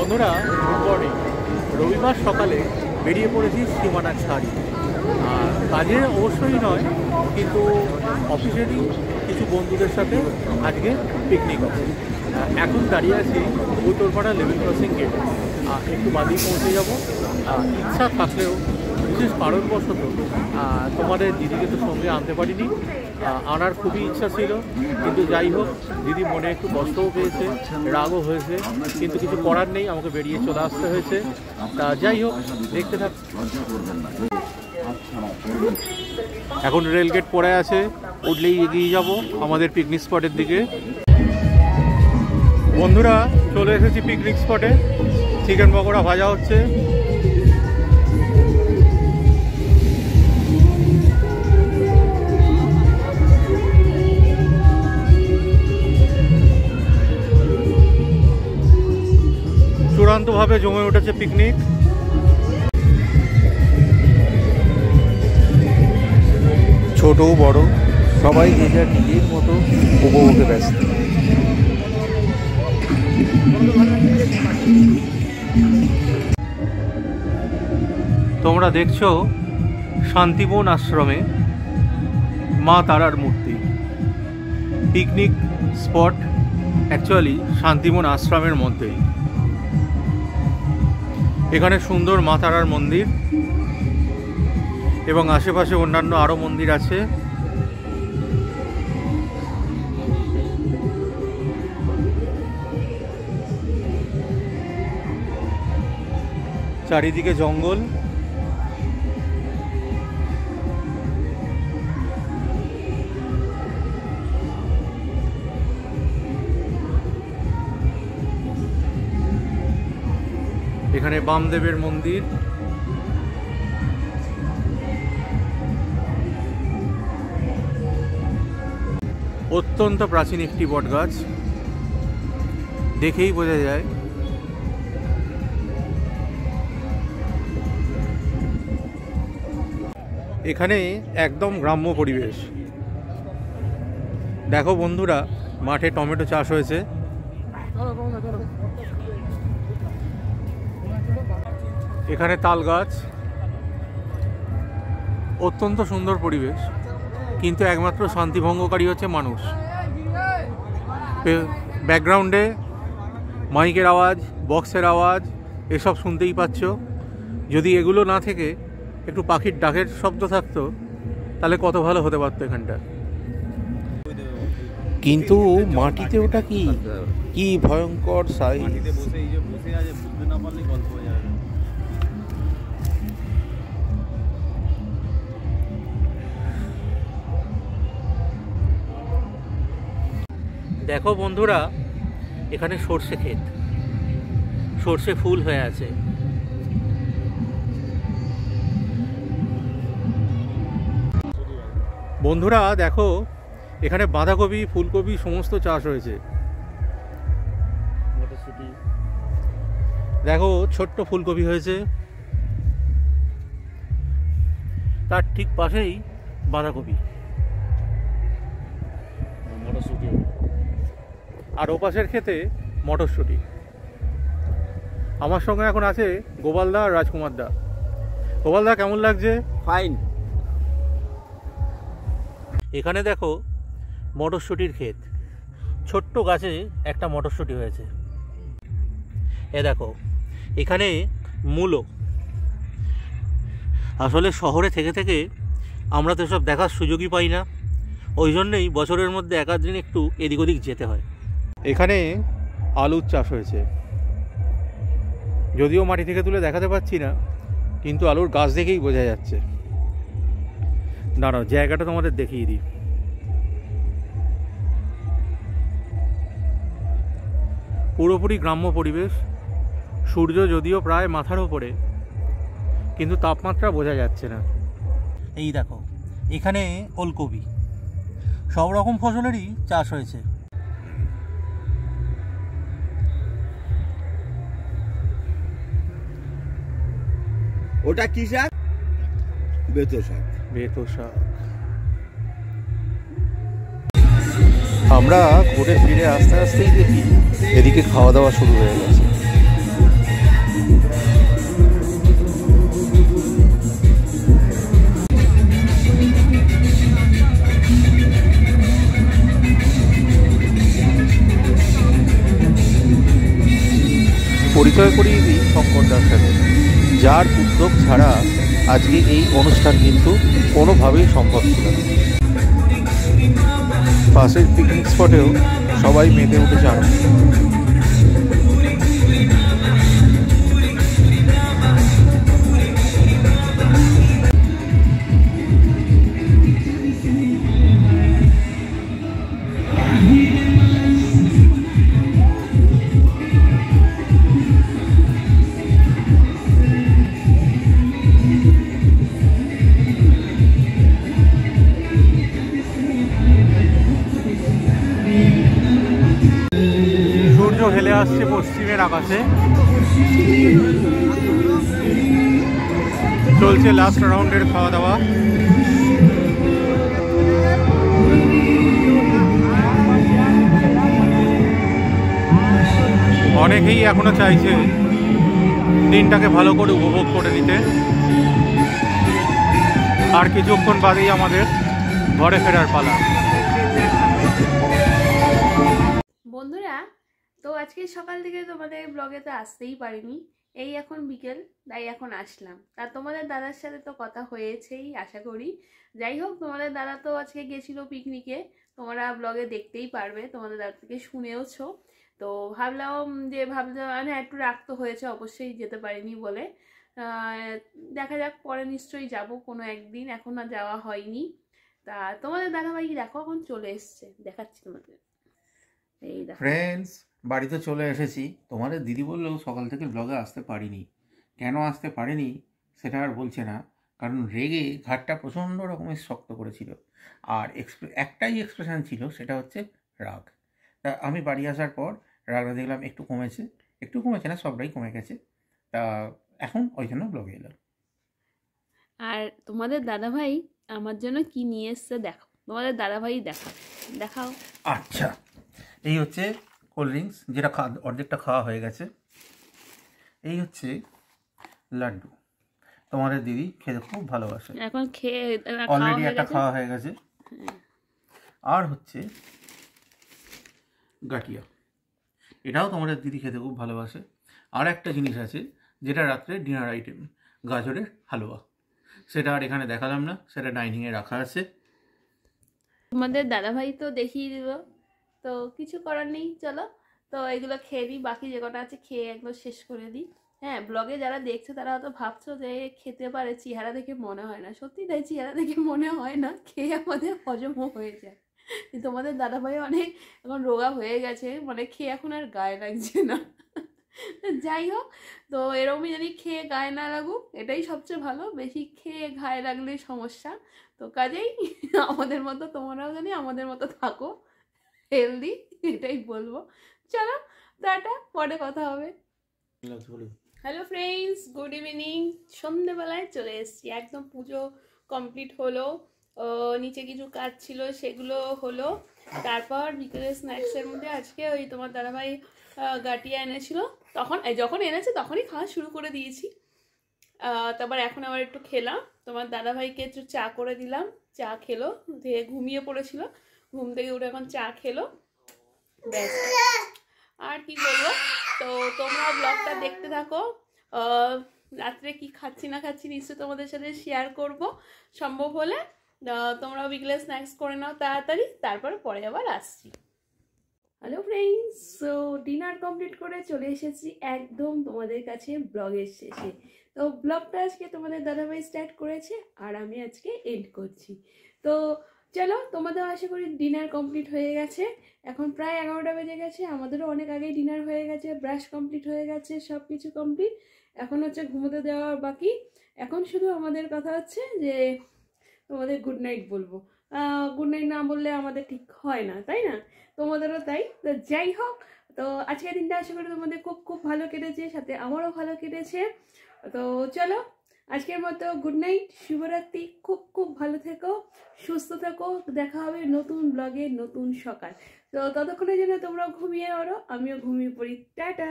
বন্ধুরা good morning. রবিবার সকালে বেরিয়ে পড়েছি সীমানা ছাড়ি। আর কাজের অবশ্যই নয়, কিন্তু অফিসেরই কিছু বন্ধুদের সাথে আজকে পিকনিক আছে। এখন দাঁড়িয়ে আছি উত্তরপাড়া লেভেল ক্রসিং গেট। একটু বাদিয়ে পৌঁছে যাব। ইচ্ছা থাকলেও বিশেষ কারণবশত তোমাদের দিদিকে তো সঙ্গে আনতে পারিনি। আনার খুবই ইচ্ছা ছিল, কিন্তু যাই হোক, দিদি মনে একটু কষ্টও পেয়েছে, রাগও হয়েছে, কিন্তু কিছু করার নেই, আমাকে বেরিয়ে চলে আসতে হয়েছে। তা যাই হোক, দেখতে থাক। এখন রেলগেট পড়ে আছে, উঠলেই এগিয়ে যাব আমাদের পিকনিক স্পটের দিকে। বন্ধুরা চলে এসেছি পিকনিক স্পটে। চিকেন পকোড়া ভাজা হচ্ছে। চূড়ান্তভাবে জমে উঠেছে পিকনিক। ছোট বড় সবাই যে যার নিজের মতো উপভোগে ব্যস্ত। তোমরা দেখছো শান্তিবন আশ্রমে মা তারার মূর্তি। পিকনিক স্পট অ্যাকচুয়ালি শান্তিবন আশ্রমের মধ্যেই। এখানে সুন্দর মা তারার মন্দির এবং আশেপাশে অন্যান্য আরও মন্দির আছে। চারিদিকে জঙ্গল। এখানে বামদেবের মন্দির। অত্যন্ত প্রাচীন একটি বটগাছ, দেখেই বোঝা যায়। এখানে একদম গ্রাম্য পরিবেশ। দেখো বন্ধুরা, মাঠে টমেটো চাষ হয়েছে। এখানে তাল গাছ। অত্যন্ত সুন্দর পরিবেশ, কিন্তু একমাত্র শান্তিভঙ্গকারী হচ্ছে মানুষ। ব্যাকগ্রাউন্ডে মাইকের আওয়াজ, বক্সের আওয়াজ এসব শুনতেই পাচ্ছ। যদি এগুলো না থেকে একটু পাখির ডাকের শব্দ থাকতো, তাহলে কত ভালো হতে পারতো এখানটা। কিন্তু মাটিতে ওটা কি কি ভয়ঙ্কর সাইজ। দেখো বন্ধুরা, এখানে সর্ষে ক্ষেত, সর্ষে ফুল হয়ে আছে। বন্ধুরা দেখো, এখানে বাঁধাকপি, ফুলকপি সমস্ত চাষ হয়েছে। দেখো ছোট্ট ফুলকপি হয়েছে, তার ঠিক পাশেই বাঁধাকপি, আর ওপাশের ক্ষেতে মটরশুঁটি। আমার সঙ্গে এখন আছে গোপালদা আর রাজকুমার দা। গোপালদা, কেমন লাগছে? ফাইন। এখানে দেখো মটরশুঁটির ক্ষেত, ছোট্ট গাছে একটা মটরশুঁটি হয়েছে। এ দেখো, এখানে মূলো। আসলে শহরে থেকে থেকে আমরা তো সব দেখার সুযোগই পাই না, ওই জন্যই বছরের মধ্যে একাধ দিন একটু এদিক ওদিক যেতে হয়। এখানে আলুর চাষ হয়েছে, যদিও মাটি থেকে তুলে দেখাতে পাচ্ছি না, কিন্তু আলুর গাছ দেখেই বোঝা যাচ্ছে। দাঁড়াও, জায়গাটা তোমাদের দেখিয়ে দিই। পুরোপুরি গ্রাম্য পরিবেশ। সূর্য যদিও প্রায় মাথার ওপরে, কিন্তু তাপমাত্রা বোঝা যাচ্ছে না। এই দেখো, এখানে ওলকপি, সব রকম ফসলেরই চাষ হয়েছে। ওটা কি শাক? বেতো শাক। বেতো শাক। আমরা ঘুরে ফিরে আস্তে আস্তেই দেখি এদিকে খাওয়া দাওয়া শুরু হয়ে গেছে। পরিচয় করিয়ে দিই শঙ্করদার সাথে, যার উদ্যোগ ছাড়া আজকে এই অনুষ্ঠান কিন্তু কোনোভাবেই সম্ভব ছিল না। পাশের পিকনিক স্পটেও সবাই মেতে উঠেছে আনন্দ। সূর্য হেলে আসছে পশ্চিমের আকাশে, চলছে লাস্ট রাউন্ডের খাওয়া দাওয়া। অনেকেই এখনো চাইছে দিনটাকে ভালো করে উপভোগ করে নিতে। আর কিছুক্ষণ বাদেই আমাদের ঘরে ফেরার পালা। বন্ধুরা, তো আজকে সকাল থেকে তোমাদের ব্লগে তো আসতেই পারিনি, এই এখন বিকেল, তাই এখন আসলাম। আর তোমাদের দাদার সাথে তো কথা হয়েছেই আশা করি। যাই হোক, তোমাদের দাদা তো আজকে গেছিলো পিকনিকে, তোমরা ব্লগে দেখতেই পারবে, তোমাদের দাদা থেকে শুনেওছো। তো ভাবলাম মানে একটু রাগ তো হয়েছে অবশ্যই, যেতে পারিনি বলে। দেখা যাক, পরে নিশ্চয়ই যাব কোনো একদিন, এখন আর যাওয়া হয়নি। তা তোমাদের দাদাভাই দেখো এখন চলে এসছে, দেখাচ্ছি তোমাদের। এই দেখো ফ্রেন্ডস, বাড়িতে চলে এসেছি। তোমাদের দিদি বললেও সকাল থেকে ব্লগে আসতে পারিনি। কেন আসতে পারিনি সেটা আর বলছে না, কারণ রেগে ঘাটটা প্রচণ্ড রকমের শক্ত করেছিল। আর একটাই এক্সপ্রেশন ছিল, সেটা হচ্ছে রাগ। তা আমি বাড়ি আসার পর রাগটা দেখলাম একটু কমেছে না, সবটাই কমে গেছে। তা এখন ওই জন্য ব্লগে এলাম। আর তোমাদের দাদাভাই আমার জন্য কি নিয়ে এসছে দেখো, তোমাদের দাদাভাই দেখাও। আচ্ছা, এই হচ্ছে কোল্ড ড্রিঙ্কস, যেটা অর্ধেকটা খাওয়া হয়ে গেছে। এই হচ্ছে লাড্ডু, তোমাদের দিদি খেতে খুব ভালোবাসে, এখন খেয়ে অলরেডি একটা খাওয়া হয়ে গেছে। আর হচ্ছে গাটিয়া, এটাও তোমাদের দিদি খেতে খুব ভালোবাসে। আর একটা জিনিস আছে যেটা রাত্রে ডিনার আইটেম, গাজরের হালুয়া। সেটা আর এখানে দেখালাম না, সেটা ডাইনিংয়ে রাখা আছে। তোমাদের দাদাভাই তো দেখিয়ে দিল, তো কিছু করার নেই, চলো তো এগুলো খেয়ে দিই, বাকি যে কটা আছে খেয়ে একদম শেষ করে দিই। হ্যাঁ, ব্লগে যারা দেখছে তারা হয়তো ভাবছো যে খেতে পারে, চেহারা দেখে মনে হয় না। সত্যি তাই, চেহারা দেখে মনে হয় না, খেয়ে আমাদের হজমও হয়ে যায়। তোমাদের দাদাভাই অনেক এখন রোগা হয়ে গেছে, মানে খেয়ে এখন আর গায়ে লাগছে না। যাই হোক, তো এরকমই জানি খেয়ে গায়ে না লাগুক, এটাই সবচেয়ে ভালো। বেশি খেয়ে গায়ে লাগলেই সমস্যা। তো কাজেই আমাদের মতো তোমরাও জানি আমাদের মতো থাকো, হেলদি, এটাই বলবো। চলো টাটা, পরে কথা হবে। Hello friends, good evening. সন্ধ্যেবেলায় চলে এসেছি, একদম পুজো কমপ্লিট হলো, নিচে কিছু কাজ ছিল সেগুলো হলো। তারপর বিকেলের স্ন্যাক্সের মধ্যে আজকে ওই তোমার দাদাভাই গাটিয়া এনেছিল, যখন এনেছে তখনই খাওয়া শুরু করে দিয়েছি। তারপর এখন আবার একটু খেলাম, তোমার দাদাভাইকে একটু চা করে দিলাম, চা খেলো, দিয়ে ঘুমিয়ে পড়েছিল, ঘুম থেকে উঠে এখন চা খেলো, ব্যাস। আর কি বলবো, তো তোমরা ব্লগটা দেখতে থাকো। রাত্রে কি খাচ্ছি না খাচ্ছি নিশ্চয়ই তোমাদের সাথে শেয়ার করব সম্ভব হলে। তোমরাও বিকেলে স্ন্যাক্স করে নাও তাড়াতাড়ি, তারপর পরে আবার আসছি। Hello friends, so dinner complete করে চলে এসেছি একদম তোমাদের কাছে ব্লগের শেষে। তো ব্লগটা আজকে তোমাদের দাদাভাই স্টার্ট করেছে আর আমি আজকে এন্ড করছি। তো চলো, তোমাদের আশা করি ডিনার কমপ্লিট হয়ে গেছে, এখন প্রায় 11টা বেজে গেছে, আমাদেরও অনেক আগেই ডিনার হয়ে গেছে, ব্রাশ কমপ্লিট হয়ে গেছে, সব কিছু কমপ্লিট। এখন হচ্ছে ঘুমোতে দেওয়ার বাকি। এখন শুধু আমাদের কথা হচ্ছে যে তোমাদের গুড নাইট বলবো। গুড নাইট না বললে আমাদের ঠিক হয় না, তাই না? তোমাদেরও তাই। তো যাই হোক, তো আজকের দিনটা আশা করি তোমাদের খুব খুব ভালো কেটেছে, সাথে আমারও ভালো কেটেছে। তো চলো, আজকের মতো গুড নাইট, শুভরাত্রি, খুব খুব ভালো থেকো, সুস্থ থেকো, দেখা হবে নতুন ব্লগে নতুন সকাল। তো ততক্ষণের জন্য তোমরাও ঘুমিয়ে পড়ো, আমিও ঘুমিয়ে পড়ি, টাটা।